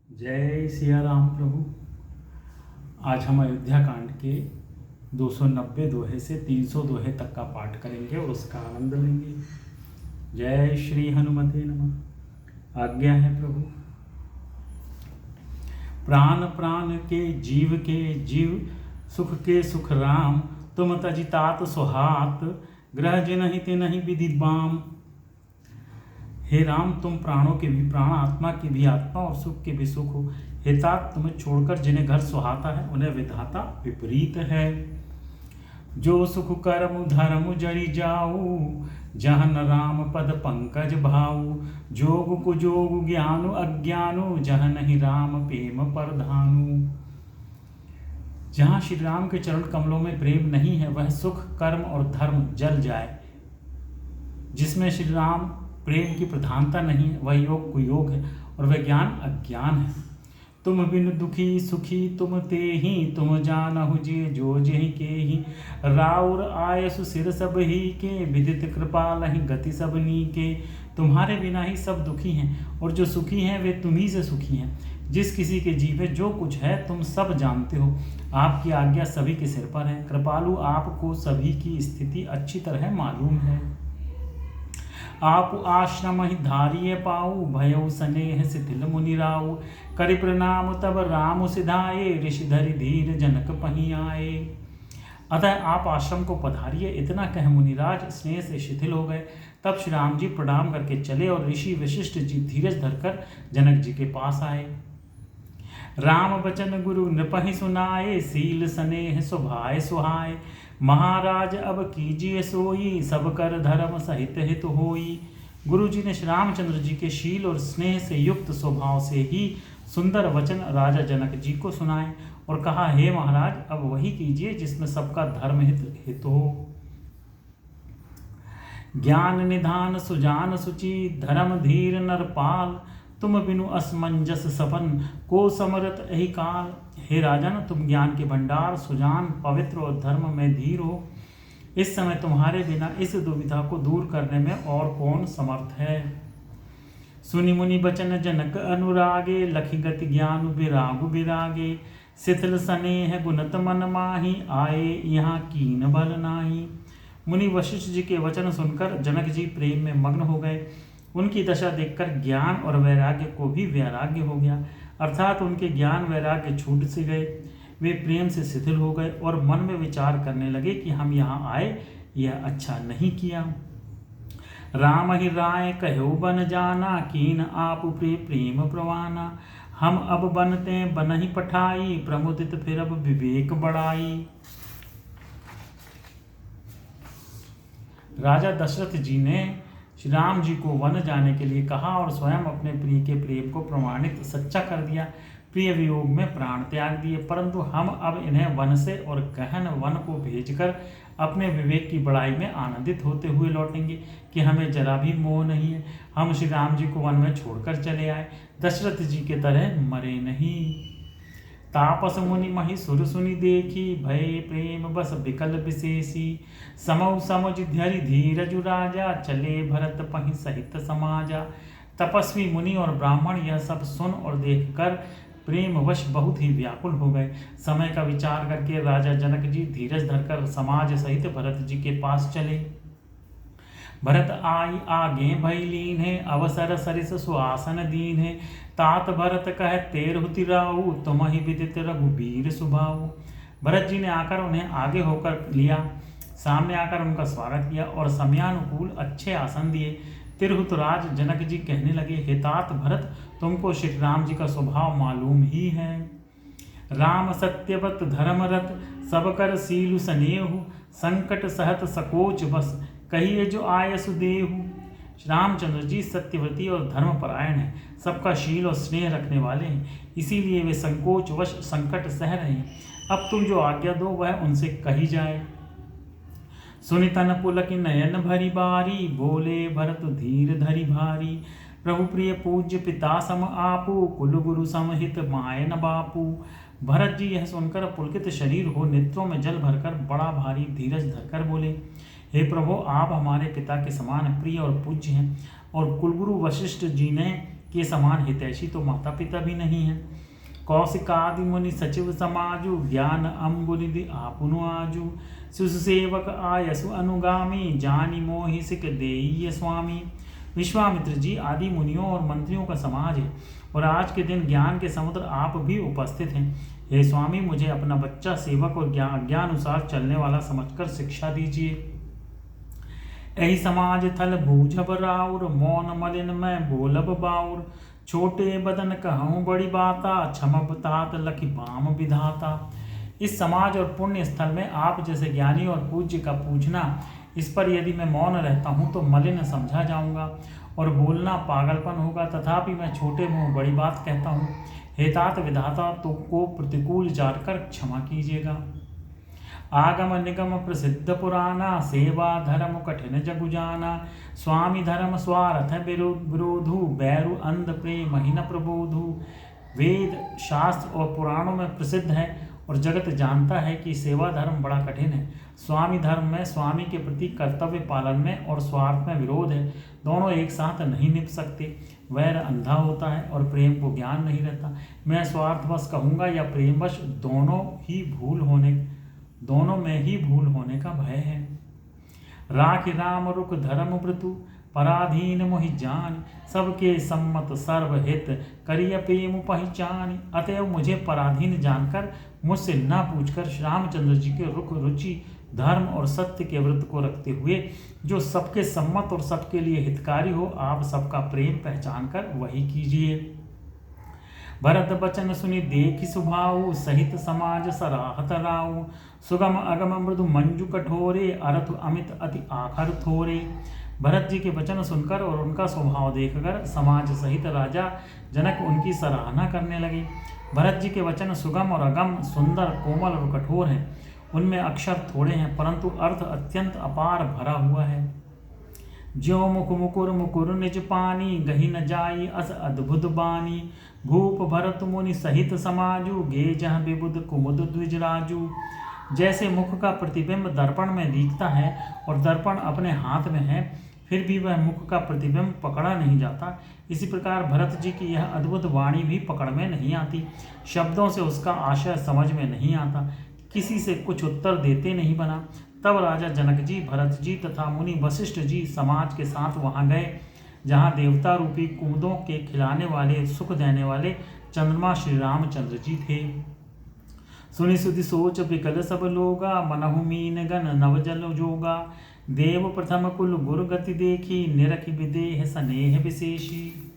जय सिया राम प्रभु। आज हम अयोध्या कांड के 290 दोहे से 300 दोहे तक का पाठ करेंगे और उसका आनंद लेंगे। जय श्री हनुमते नमः। आज्ञा है प्रभु। प्राण प्राण के जीव सुख के सुख राम, तुम तजितात सुहात, ग्रह जिनहि तिनहि विधि बाम। हे राम, तुम प्राणों के भी प्राण, आत्मा की भी आत्मा और सुख के भी सुख हो। हे तात, तुम्हें छोड़कर जिन्हें घर सुहाता है उन्हें विधाता विपरीत है। जो सुख कर्म धर्म जरि जाऊ, जहन राम पद पंकज भाऊ। जोग कुजोग ज्ञानु अज्ञानु, जहन ही राम प्रेम परधानु। जहाँ श्री राम के चरण कमलों में प्रेम नहीं है वह सुख कर्म और धर्म जल जाए। जिसमें श्री राम प्रेम की प्रधानता नहीं है वह योग कुयोग है और वह ज्ञान अज्ञान है। तुम बिन दुखी सुखी तुम ते ही, तुम जानहु जे जो जेहि के ही। राउर आयसु सिर सब ही के, विदित कृपाल ही गति सबनी के। तुम्हारे बिना ही सब दुखी हैं और जो सुखी हैं वे तुम्ही से सुखी हैं। जिस किसी के जीव में जो कुछ है तुम सब जानते हो। आपकी आज्ञा सभी के सिर पर है। कृपालु, आपको सभी की स्थिति अच्छी तरह मालूम है। आप आश्रम ही धारिय पाऊ, भयउ स्नेह शिथिल मुनि राऊ। करि प्रणाम तब राम सिधाए, ऋषि धरि धीर जनक पही आए। अतः आप आश्रम को पधारिए। इतना कह मुनिराज स्नेह से शिथिल हो गए। तब श्री राम जी प्रणाम करके चले और ऋषि वशिष्ठ जी धीरज धरकर जनक जी के पास आए। राम बचन गुरु नृपहि सुनाए, सील स्नेह सुभाए सुहाए। महाराज अब कीजिए सोई, सब कर धर्म सहित हित होई। गुरु जी ने श्री रामचंद्र जी के शील और स्नेह से युक्त स्वभाव से ही सुंदर वचन राजा जनक जी को सुनाए और कहा, हे महाराज, अब वही कीजिए जिसमें सबका धर्म हित हो। ज्ञान निधान सुजान सुचि, धर्म धीर नरपाल। तुम बिनु असमंजस सपन, को समरत एहि काल। हे राजन, तुम ज्ञान के भंडार, सुजान, पवित्र और धर्म में धीर हो। इस समय तुम्हारे बिना इस दुविधा को दूर करने में और कौन समर्थ है। सुनि मुनि बचन जनक अनुरागे, लखि गति ज्ञान विरागु विरागे। शिथिल स्नेह गुणत मन माही, आए यहाँ कीन बल नाही। मुनि वशिष्ठ जी के वचन सुनकर जनक जी प्रेम में मग्न हो गए। उनकी दशा देखकर ज्ञान और वैराग्य को भी वैराग्य हो गया, अर्थात उनके ज्ञान वैराग्य छूट से गए। वे प्रेम से शिथिल हो गए और मन में विचार करने लगे कि हम यहाँ आए यह अच्छा नहीं किया। राम ही राय कहो बन जाना, कीन आप प्रेम प्रवाना। हम अब बनते बन ही पठाई, प्रमुदित फिर अब विवेक बढ़ाई। राजा दशरथ जी ने श्री राम जी को वन जाने के लिए कहा और स्वयं अपने प्रिय के प्रेम को प्रमाणित सच्चा कर दिया। प्रिय वियोग में प्राण त्याग दिए, परंतु हम अब इन्हें वन से और गहन वन को भेजकर अपने विवेक की बढ़ाई में आनंदित होते हुए लौटेंगे कि हमें जरा भी मोह नहीं है। हम श्री राम जी को वन में छोड़कर चले आए, दशरथ जी के तरह मरे नहीं। तापस मुनि महि सुर सुनि देखी, भय प्रेम बस विकल विशेषी। समौ समझ धरि धीरजु राजा, चले भरत पहि सहित समाजा। तपस्वी मुनि और ब्राह्मण यह सब सुन और देखकर प्रेमवश बहुत ही व्याकुल हो गए। समय का विचार करके राजा जनक जी धीरज धरकर समाज सहित भरत जी के पास चले। भरत आई आगे भई लीन है, अवसर सरिस सुआसन दीन है। तात भरत कह तेरहुति राऊ, तुम ही विदित रघुबीर सुभाऊ। भरत जी ने आकर उन्हें आगे होकर लिया, सामने आकर उनका स्वागत किया और समयानुकूल अच्छे आसन दिए। तिरहुतराज जनक जी कहने लगे, हे तात भरत, तुमको श्री राम जी का स्वभाव मालूम ही है। राम सत्यवत धर्मरत, सब कर सीलु स्नेहु। संकट सहत सकोच बस, कहिए जो आयसु देहु। श्री रामचंद्र जी सत्यव्रती और धर्मपरायण हैं, सबका शील और स्नेह रखने वाले हैं, इसीलिए वे संकोचवश संकट सह रहे हैं। अब तुम जो आज्ञा दो वह उनसे कही जाए। सुनि तन पुलकि नयन भरी बारी, बोले भरत धीर धरि भारी। प्रभु प्रिय पूज्य पिता सम आपू, कुल गुरु समहित माय न बापू। भरत जी यह सुनकर पुलकित शरीर हो नेत्रों में जल भरकर बड़ा भारी धीरज धरकर बोले, हे प्रभु, आप हमारे पिता के समान प्रिय और पूज्य हैं और कुलगुरु वशिष्ठ जी ने के समान हितैषी तो माता पिता भी नहीं है। कौशिकादि मुनि सचिव समाजु, ज्ञान अम्बुनिधि आपुनु आजु। शिशु सेवक आयसु अनुगामी, जानी मोहि सिक देई स्वामी। विश्वामित्र जी आदि मुनियों और मंत्रियों का समाज है, और आज के दिन ज्ञान के समुद्र आप भी उपस्थित हैं। हे स्वामी, मुझे अपना बच्चा सेवक और ज्ञानुसार चलने वाला समझकर शिक्षा दीजिए। यही समाज थल बूझब राउर, मौन मलिन में बोलब बाउर। छोटे बदन कहूँ बड़ी बाता, क्षमब तात लखी बाम विधाता। इस समाज और पुण्य स्थल में आप जैसे ज्ञानी और पूज्य का पूछना, इस पर यदि मैं मौन रहता हूँ तो मलिन समझा जाऊंगा और बोलना पागलपन होगा। तथापि मैं छोटे मुँह बड़ी बात कहता हूँ। हे तात विधाता, तो को प्रतिकूल जानकर क्षमा कीजिएगा। आगम निगम प्रसिद्ध पुराना, सेवा धर्म कठिन जगु जाना। स्वामी धर्म स्वार्थ विरोधु, बैरु अंध प्रेम ही न प्रबोधु। वेद शास्त्र और पुराणों में प्रसिद्ध है और जगत जानता है कि सेवा धर्म बड़ा कठिन है। स्वामी धर्म में स्वामी के प्रति कर्तव्य पालन में और स्वार्थ में विरोध है। दोनों एक साथ नहीं निभ सकते। वैर अंधा होता है और प्रेम को ज्ञान नहीं रहता। मैं स्वार्थवश कहूँगा या प्रेमवश, दोनों में ही भूल होने का भय है। राख राम रुख धर्म व्रतु, पराधीन मोहि जान। सबके सम्मत सर्वहित, करिय प्रेम पहचान। अतएव मुझे पराधीन जानकर, मुझसे न पूछकर रामचंद्र जी के रुख रुचि धर्म और सत्य के व्रत को रखते हुए, जो सबके सम्मत और सबके लिए हितकारी हो, आप सबका प्रेम पहचान कर वही कीजिए। भरत बचन सुनि देखि सुभाऊ, सहित समाज सराहत राऊ। सुगम अगम मृदु मंजु कठोरे, अरथ अमित अति आखर थोरे। भरत जी के वचन सुनकर और उनका स्वभाव देखकर समाज सहित राजा जनक उनकी सराहना करने लगे। भरत जी के वचन सुगम और अगम, सुंदर, कोमल और कठोर हैं। उनमें अक्षर थोड़े हैं परंतु अर्थ अत्यंत अपार भरा हुआ है। ज्यो मुख मुकुर मुकुर निज पानी, गही न जाई अस अद्भुत बानी। भूप भरत मुनि सहित समाजू, गे जह विबुध कुमुद द्विजराजू। जैसे मुख का प्रतिबिंब दर्पण में दिखता है और दर्पण अपने हाथ में है, फिर भी वह मुख का प्रतिबिंब पकड़ा नहीं जाता, इसी प्रकार भरत जी की यह अद्भुत वाणी भी पकड़ में नहीं आती। शब्दों से उसका आशय समझ में नहीं आता, किसी से कुछ उत्तर देते नहीं बना। तब राजा जनक जी, भरत जी तथा मुनि वशिष्ठ जी समाज के साथ वहां गए, जहाँ देवता रूपी कुमुदों के खिलाने वाले, सुख देने वाले चंद्रमा श्री रामचंद्र जी थे। सुनि सुधि सोच विकल सब लोगा, मनहु मीन गण नव जल जोगा। देव प्रथम कुल गुरु गति देखी, निरखि विदेह स्नेह विशेषी।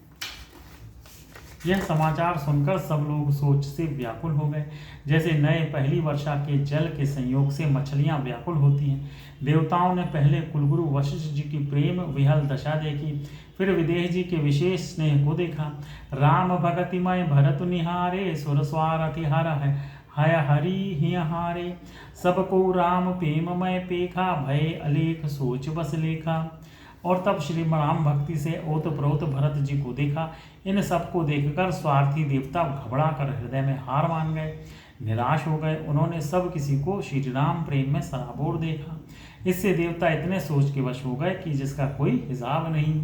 यह समाचार सुनकर सब लोग सोच से व्याकुल हो गए, जैसे नए पहली वर्षा के जल के संयोग से मछलियां व्याकुल होती हैं। देवताओं ने पहले कुलगुरु वशिष्ठ जी की प्रेम विहल दशा देखी, फिर विदेह जी के विशेष स्नेह को देखा। राम भगतिमय भरत निहारे, सुर स्वारथि हर है हय हरि हिय हारे। सबको राम प्रेममय पेखा, भय अलेख सोच बस लेखा। और तब श्री राम भक्ति से ओतप्रोत भरत जी को देखा। इन सबको देखकर स्वार्थी देवता घबरा कर हृदय में हार मान गए, निराश हो गए। उन्होंने सब किसी को श्री राम प्रेम में सराबोर देखा। इससे देवता इतने सोच के वश हो गए कि जिसका कोई हिसाब नहीं।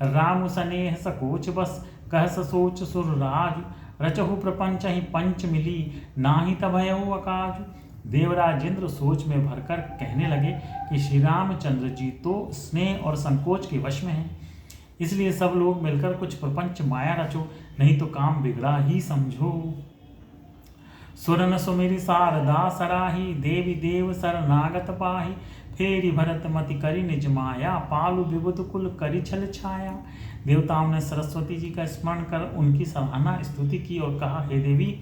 राम स्नेह सकोच बस, कह सोच सुर राज। रचहु प्रपंच ही पंच मिली, नाही तभयहु अकाज। देवराज इंद्र सोच में भरकर कहने लगे कि श्री रामचंद्र जी तो स्नेह और संकोच के वश में हैं, इसलिए सब लोग मिलकर कुछ प्रपंच माया रचो, नहीं तो काम बिगड़ा ही समझो। सुरन सुमेरी शारदा सराही, देवी देव शरणागत पाही। फेरी भरत मति करी निज माया, पालु विबुध कुल करी छल छाया। देवताओं ने सरस्वती जी का स्मरण कर उनकी सराहना स्तुति की और कहा, हे देवी,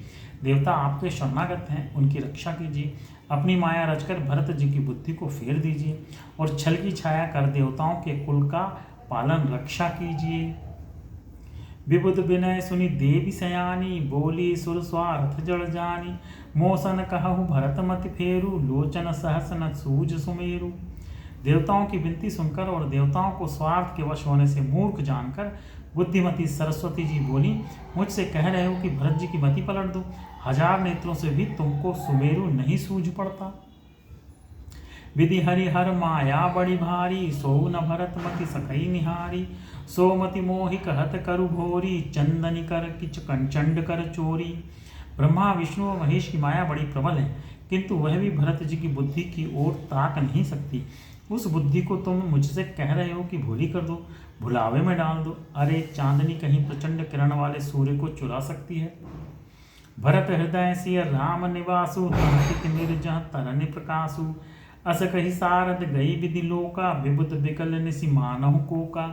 देवता आपके शरणागत हैं, उनकी रक्षा कीजिए। अपनी माया रचकर भरत जी की बुद्धि को फेर दीजिए और छल की छाया कर देवताओं के कुल का पालन रक्षा कीजिए। विबुध विनय सुनि देवी सयानी, बोली सुर स्वार्थ जड़ जानी। मोसन कहु भरत मति फेरु, लोचन सहस न सूझ सुमेरु। देवताओं की विनती सुनकर और देवताओं को स्वार्थ के वश होने से मूर्ख जानकर बुद्धिमती सरस्वती जी बोली, मुझसे कह रहे हो कि भरत जी की मति पलट दो, 1000 नेत्रों से भी तुमको सुमेरु नहीं सूझ पड़ता। विधि हरिहर माया बड़ी भारी, सो न भरत मति सकई निहारी। सो मति मोहि कहत करु भोरी, चंदनी कर किच कंचंड कर चोरी। ब्रह्मा विष्णु और महेश की माया बड़ी प्रबल है, किंतु वह भी भरत जी की बुद्धि की ओर ताक नहीं सकती। उस बुद्धि को तुम मुझसे कह रहे हो कि भूली कर दो, भुलावे में डाल दो। अरे चांदनी कहीं प्रचंड किरण वाले सूर्य को चुरा सकती है? भरत हृदय सिय राम निवासु, निर्जह तरन प्रकाशु। अस कही सारद गई विधि लोका, विबुध विकल निसि मानहु कोका।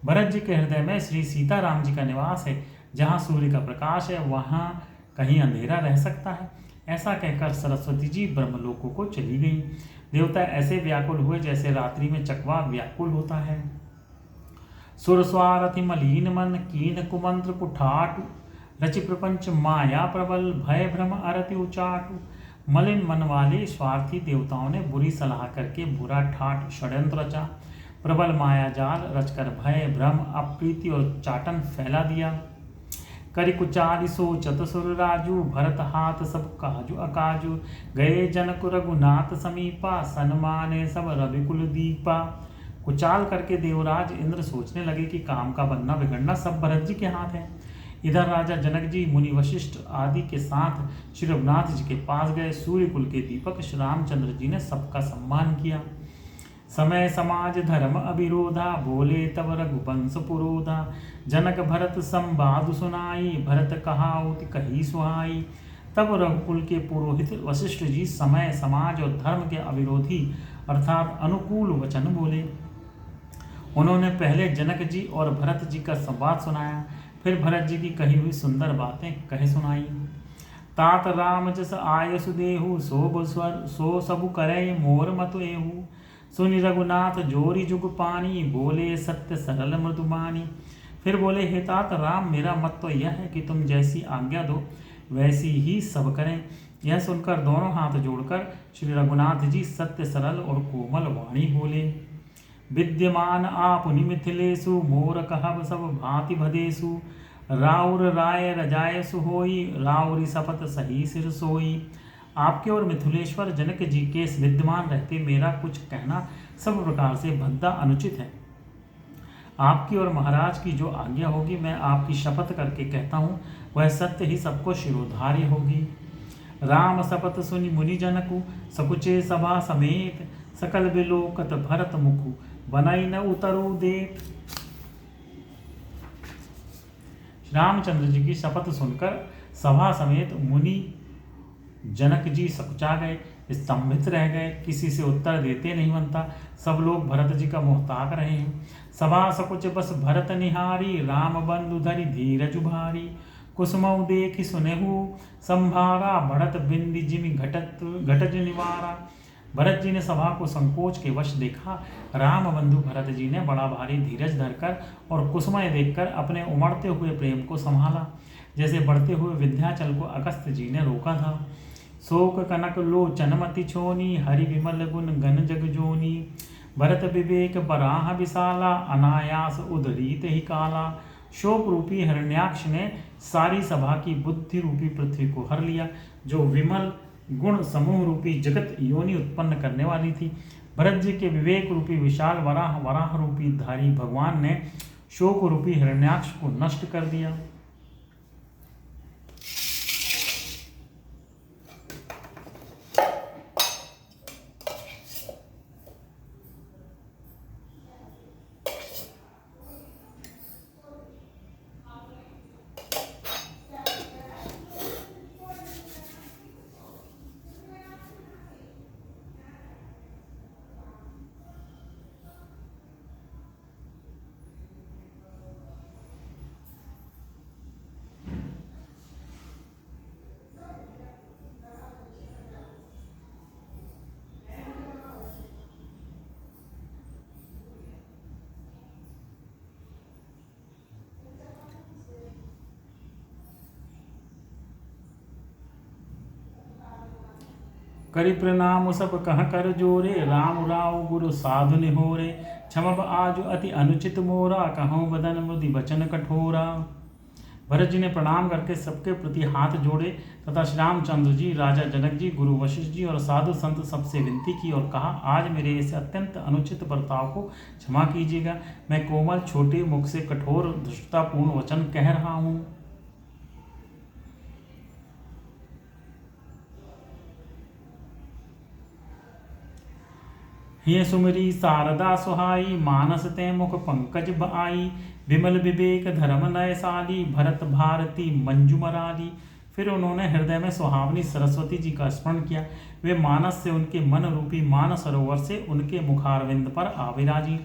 भरत जी के हृदय में श्री सीता राम जी का निवास है। जहाँ सूर्य का प्रकाश है वहाँ कहीं अंधेरा रह सकता है? ऐसा कहकर सरस्वती जी ब्रह्मलोकों को चली गई। देवता ऐसे व्याकुल हुए जैसे रात्रि में चकवा व्याकुल होता है। सुर स्वारथि मलीन मन, कीन कुमंत्र कुठाटु। रचि प्रपंच माया प्रबल, भय भ्रम अरति उचाटु। मलिन मन वाले स्वार्थी देवताओं ने बुरी सलाह करके बुरा ठाट षड्यंत्र रचा। प्रबल माया जाल रचकर भय भ्रम अप्रीति और चाटन फैला दिया। करि कुचाल सोचत सुर राजू, भरत हाथ सब काजू अकाजू। गए जनक रघुनाथ समीपा, सन्माने सब रविकुल दीपा। कुचाल करके देवराज इंद्र सोचने लगे कि काम का बनना बिगड़ना सब भरत जी के हाथ है। इधर राजा जनक जी मुनि वशिष्ठ आदि के साथ श्री रघुनाथ जी के पास गए। सूर्यकुल के दीपक श्री रामचंद्र जी ने सबका सम्मान किया। समय समाज धर्म अविरोधा, बोले तब रघुवंश पुरोधा। जनक भरत संवाद सुनाई, भरत कहाउति कही सुहाई। तब रघुकुल के पुरोहित वशिष्ठ जी समय समाज और धर्म के अविरोधी अर्थात अनुकूल वचन बोले। उन्होंने पहले जनक जी और भरत जी का संवाद सुनाया, फिर भरत जी की कही हुई सुंदर बातें कह सुनाई। तात राम जस आय सुदेहु, सो सबु करे मोर मत एहु। सुनि रघुनाथ जोरी जुग पानी, बोले सत्य सरल मृदुमानी। फिर बोले, हे तात राम, मेरा मत तो यह है कि तुम जैसी आज्ञा दो वैसी ही सब करें। यह सुनकर दोनों हाथ जोड़कर श्री रघुनाथ जी सत्य सरल और कोमल वाणी बोले। विद्यमान आपुनि मिथिलेशु, मोर कहब सब भांति भदेशु। राउर राय रजाय सुहोई, राउरी सपत सही सिर सोई। आपके और मिथिलेश्वर जनक जी के विद्यमान रहते मेरा कुछ कहना सब प्रकार से भद्दा अनुचित है। आपकी और महाराज की जो आज्ञा होगी मैं आपकी शपथ करके कहता हूँ वह सत्य ही सबको शिरोधार्य होगी। राम शपथ सुनि मुनि जनकु, सकुचे सभा समेत। सकल बिलोकत भरत मुखु, बनई न उतरु देत। रामचंद्र जी की शपथ सुनकर सभा समेत मुनि जनक जी सकुचा गए, स्तंभित रह गए, किसी से उत्तर देते नहीं बनता। सब लोग भरत जी का मुँह ताक रहे हैं। सभा सकुच बस भरत निहारी, राम बंधु धरि धीरज भारी। कुसुमऊ देखि सुनेहु संभारा, भरत बिंदि जिमि घटज निवारा। भरत जी ने सभा को संकोच के वश देखा। राम बंधु भरत जी ने बड़ा भारी धीरज धरकर और कुसुमय देखकर अपने उमड़ते हुए प्रेम को संभाला, जैसे बढ़ते हुए विंध्याचल को अगस्त्य जी ने रोका था। शोक कनक लोचन मति छोनी, हरि विमल गुण गण जग जोनी। भरत विवेक बराह विशाला, अनायास उदरीत ही काला। शोक रूपी हिरण्याक्ष ने सारी सभा की बुद्धि रूपी पृथ्वी को हर लिया, जो विमल गुण समूह रूपी जगत योनि उत्पन्न करने वाली थी। भरत जी के विवेक रूपी विशाल वराह रूपी धारी भगवान ने शोक रूपी हिरण्याक्ष को नष्ट कर दिया। करि प्रणाम सब कह कर जोरे, राम राव गुरु साधु निहोरे। क्षमब आज अति अनुचित मोरा, कहूँ बदन मृदि वचन कठोरा। भरत जी ने प्रणाम करके सबके प्रति हाथ जोड़े तथा श्री रामचंद्र जी, राजा जनक जी, गुरु वशिष्ठ जी और साधु संत सबसे विनती की और कहा, आज मेरे इस अत्यंत अनुचित बर्ताव को क्षमा कीजिएगा। मैं कोमल छोटे मुख से कठोर धृष्टतापूर्ण वचन कह रहा हूँ। ये सुमरी शारदा सुहाई, मानस ते मुख पंकज आई। विमल विवेक धर्म नयसाली, भरत भारती मंजू मराली। फिर उन्होंने हृदय में सुहावनी सरस्वती जी का स्मरण किया। वे मानस से उनके मन रूपी मान सरोवर से उनके मुखारविंद पर आविराजी।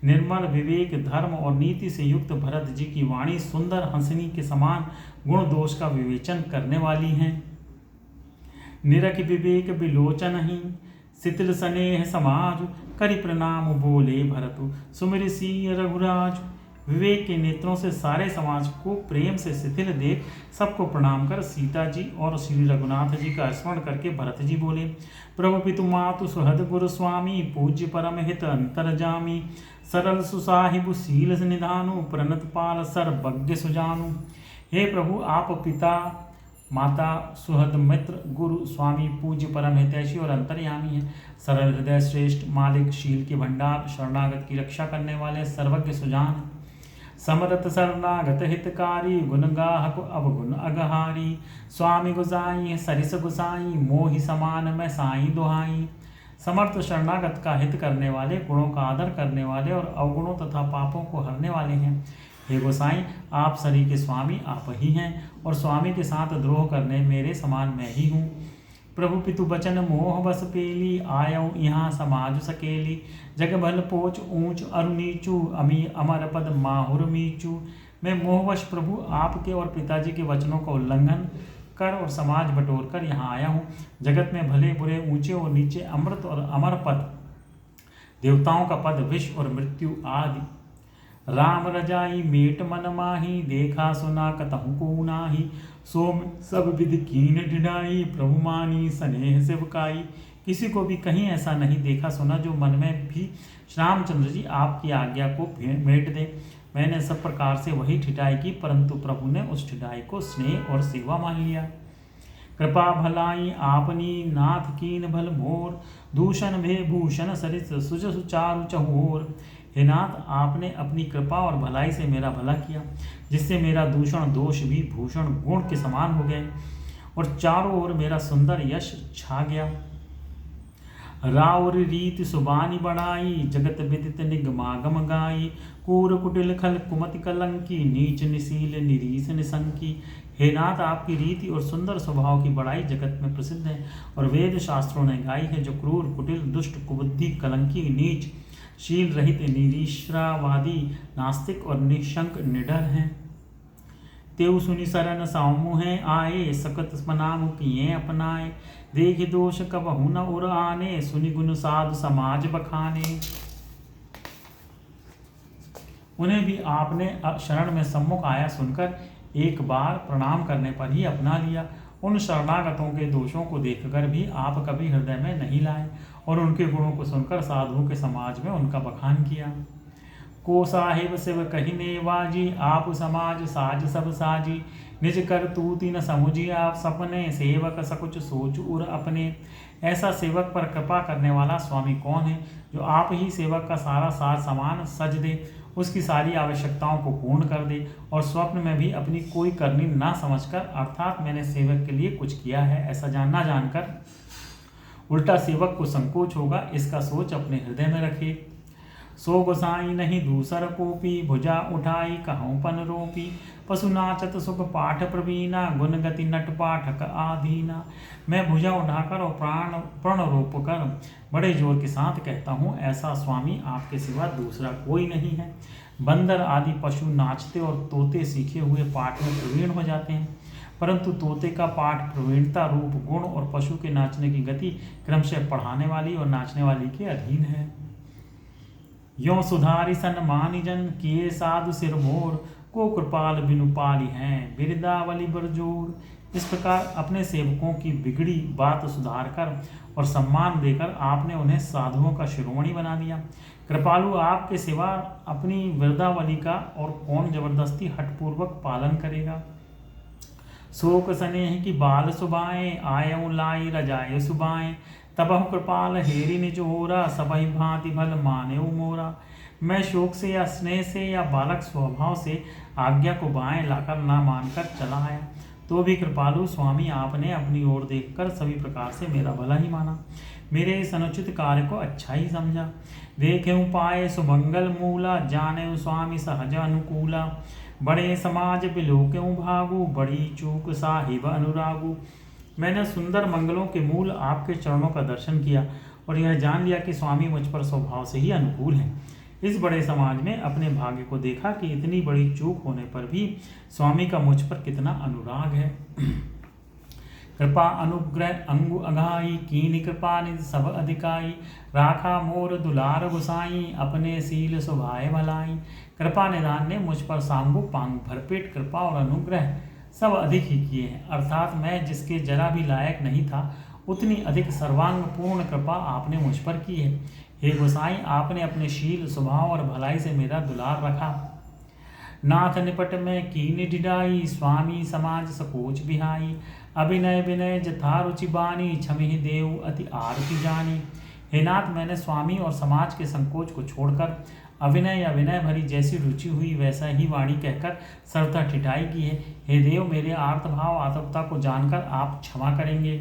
निर्मल विवेक धर्म और नीति से युक्त भरत जी की वाणी सुंदर हंसनी के समान गुण दोष का विवेचन करने वाली है। निरख विवेक विलोचन ही, शिथिल स्नेह समाज, करि प्रणाम बोले भरतु, सुमिर सिय रघुराज। विवेक के नेत्रों से सारे समाज को प्रेम से शिथिल देख सबको प्रणाम कर सीता जी और श्री रघुनाथ जी का स्मरण करके भरत जी बोले, प्रभु पितु मातु सुहद गुरु स्वामी, पूज्य परम हित अंतरजामी, सरल सुसाहिबु शील निधानु, प्रणत पाल सर्वज्ञ सुजानु। हे प्रभु, आप पिता माता सुहृद मित्र गुरु स्वामी पूज्य परम हितैषी और अंतर्यामी है। सरल हृदय श्रेष्ठ मालिक, शील के भंडार, शरणागत की रक्षा करने वाले सर्वज्ञ सुजान, समरथ शरणागत हितकारी, गुण गाहक अवगुण अगहारी। स्वामी गुसाई सरिस गुसाई, मोहि समान मैं साई दुहाई। समर्थ शरणागत का हित करने वाले, गुणों का आदर करने वाले और अवगुणों तथा पापों को हरने वाले हैं। हे गोसाई, आप सरी के स्वामी आप ही हैं और स्वामी के साथ द्रोह करने मेरे समान मैं ही हूँ। प्रभु पितु बचन मोह बस पेली, आयऊ यहाँ समाज सकेली। जग भल पोच ऊंच अरु नीचू, अमी अमर पद माहुर मीचू। मैं मोहवश प्रभु आपके और पिताजी के वचनों का उल्लंघन कर और समाज बटोर कर यहाँ आया हूँ। जगत में भले बुरे, ऊंचे और नीचे, अमृत और अमर पद, देवताओं का पद, विष और मृत्यु आदि। राम रजाई मेट मन माही, देखा सुना कतहु को नाही। सोम सब विधि कीन डिडाई, प्रभु मानी स्नेह सेवकाई। किसी को भी कहीं ऐसा नहीं देखा सुना जो मन में भी श्री रामचंद्र जी आपकी आज्ञा को मेट दे। मैंने सब प्रकार से वही ठिठाई की, परंतु प्रभु ने उस ठिठाई को स्नेह और सेवा मान लिया। कृपा भलाई आपनी नाथ कीन भल मोर, दूषण भे भूषण सरिस सुज सुचारु चहोर। हे नाथ, आपने अपनी कृपा और भलाई से मेरा भला किया, जिससे मेरा दूषण दोष भी भूषण गुण के समान हो गए और चारों ओर मेरा सुंदर यश छा गया। राउर रीति सुबानी बढ़ाई, जगत विदित निगमागम गाई। कूर कुटिल खल कुमति कलंकी, नीच निशील निरीस निसंकी। हे नाथ, आपकी रीति और सुंदर स्वभाव की बड़ाई जगत में प्रसिद्ध है और वेद शास्त्रों ने गाई है, जो क्रूर कुटिल दुष्ट कुबुद्धि कलंकी नीच शील रहित निरीश्वरवादी नास्तिक और निशंक निडर हैं। तेउ सुनि सरन सामुहे आए, सकत स्मनाम किए अपनाए। देख दोष कबहु न उर आने, सुनि गुण साधु समाज बखाने। उन्हें भी आपने शरण में सम्मुख आया सुनकर एक बार प्रणाम करने पर ही अपना लिया। उन शरणागतों के दोषों को देखकर भी आप कभी हृदय में नहीं लाए और उनके गुणों को सुनकर साधुओं के समाज में उनका बखान किया। को साहिब शिव कहिने वाजी, आप समाज साज सब साजी। निज कर तूति न समुझी आप सपने, सेवक सकुच सोच उर अपने। ऐसा सेवक पर कृपा करने वाला स्वामी कौन है, जो आप ही सेवक का सारा साज सामान सज दे, उसकी सारी आवश्यकताओं को पूर्ण कर दे और स्वप्न में भी अपनी कोई करनी ना समझकर, अर्थात मैंने सेवक के लिए कुछ किया है ऐसा जानना जानकर उल्टा सेवक को संकोच होगा, इसका सोच अपने हृदय में रखे। सो गोसाई नहीं दूसर कोपी, भुजा उठाई कहूँ पन रोपी। पशु नाचत सुख पाठ प्रवीणा, गुण गति नट पाठक आधीना। मैं भुजा उठाकर और प्रण रोप कर बड़े जोर के साथ कहता हूँ, ऐसा स्वामी आपके सिवा दूसरा कोई नहीं है। बंदर आदि पशु नाचते और तोते सीखे हुए पाठ में प्रवीण हो जाते हैं, परंतु तोते का पाठ प्रवीणता रूप गुण और पशु के नाचने की गति क्रमशः पढ़ाने वाली और नाचने वाली के अधीन है। यों सुधारी सन्मानी जन, किए साधु सिर मोर। को कृपाल बिनु पाली हैं, बिरदावली बरजोर। इस प्रकार अपने सेवकों की बिगड़ी बात सुधार कर और सम्मान देकर आपने उन्हें साधुओं का शिरोमणि बना दिया। कृपालु आपके सिवा अपनी वृद्धावली का और कौन जबरदस्ती हठपूर्वक पालन करेगा। शोक स्नेह की बाल सुबाएं, आयऊ लाई रजाय सुबाएं। तबहु कृपाल हेरि निज होरा, सबहि भांति भल मानेऊ मोरा। मैं शोक से या स्नेह से या बालक स्वभाव से आज्ञा को बाएं लाकर ना मानकर चला आया, तो भी कृपालु स्वामी आपने अपनी ओर देखकर सभी प्रकार से मेरा भला ही माना, मेरे इस अनुचित कार्य को अच्छा ही समझा। देखें पाए सुमंगल मूला, जाने स्वामी सहज अनुकूला। बड़े समाज बिलोक्यों भागु, बड़ी चूक साहिब अनुरागु। मैंने सुंदर मंगलों के मूल आपके चरणों का दर्शन किया और यह जान लिया कि स्वामी मुझ पर स्वभाव से ही अनुकूल हैं। इस बड़े समाज में अपने भाग्य को देखा कि इतनी बड़ी चूक होने पर भी स्वामी का मुझ पर कितना अनुराग है। कृपा अनुग्रह अंगु अघाई, कीनी कृपा निज सब अधिकाई। राखा मोर दुलार गुसाई, अपने सील सुभाए भलाई। कृपा निधान ने मुझ पर सांगु पांग भरपेट कृपा और अनुग्रह सब अधिक ही किए हैं, अर्थात मैं जिसके जरा भी लायक नहीं था उतनी अधिक सर्वांग पूर्ण कृपा आपने मुझ पर की है। हे गोसाई, आपने अपने शील स्वभाव और भलाई से मेरा दुलार रखा। नाथ निपट में कीनी ढिढाई, स्वामी समाज सकोच बिहाई। अभिनय विनय जथा रुचि बानी, छमिहि देव अति आरती जानी। हे नाथ, मैंने स्वामी और समाज के संकोच को छोड़कर अभिनय या विनय भरी जैसी रुचि हुई वैसा ही वाणी कहकर सर्वथा ठिठाई की है। हे देव, मेरे आर्त भाव आतुरता को जानकर आप क्षमा करेंगे।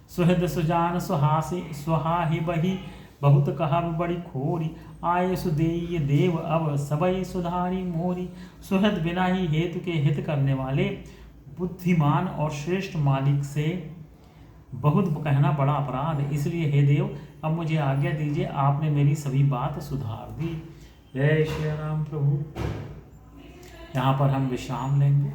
सुहृद सुजान सुहासी सुहाहि बही, बहुत कहब बड़ी खोरी। आये सुदेय देव अब सबई सुधारी मोरी। सुहृद बिना ही हेतु के हित करने वाले बुद्धिमान और श्रेष्ठ मालिक से बहुत कहना बड़ा अपराध, इसलिए हे देव अब मुझे आज्ञा दीजिए, आपने मेरी सभी बात सुधार दी। जय श्री राम प्रभु। यहाँ पर हम विश्राम लेंगे।